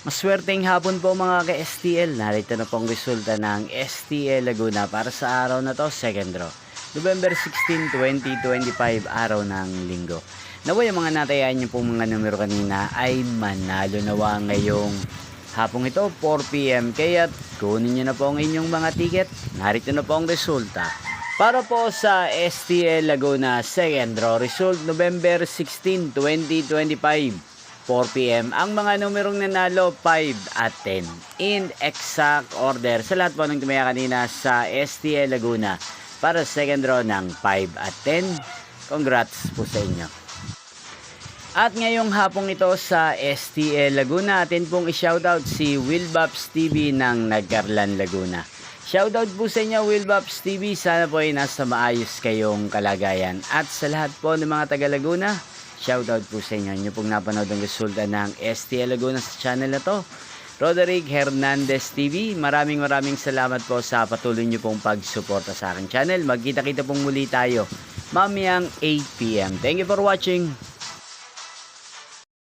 Maswerteng hapon po mga ka-STL. Narito na pong resulta ng STL Laguna para sa araw na to, second draw. November 16, 2025, araw ng linggo. Naway ang mga natayan niyo pong mga numero kanina ay manalo nawa ngayong hapong ito, 4 p.m. Kaya kunin niyo na po ang inyong mga ticket. Narito na po ang resulta. Para po sa STL Laguna second draw result, November 16, 2025. 4 p.m. Ang mga numerong nanalo 5 at 10 in exact order sa lahat po ng tumaya kanina sa STL Laguna para sa second draw ng 5 at 10. Congrats po sa inyo. At ngayong hapong ito sa STL Laguna, atin pong i-shoutout si Wilbaps TV ng Nagcarlan Laguna. Shoutout po sa inyo Wilbaps TV, sana po ay nasa maayos kayong kalagayan. At sa lahat po ng mga taga Laguna, shoutout po sa inyo. Inyo pong napanood ang resulta ng STL Laguna sa channel na to. Roderick Hernandez TV, maraming salamat po sa patuloy nyo pong pagsuporta sa aking channel. Magkita-kita pong muli tayo mamayang 8 p.m. Thank you for watching.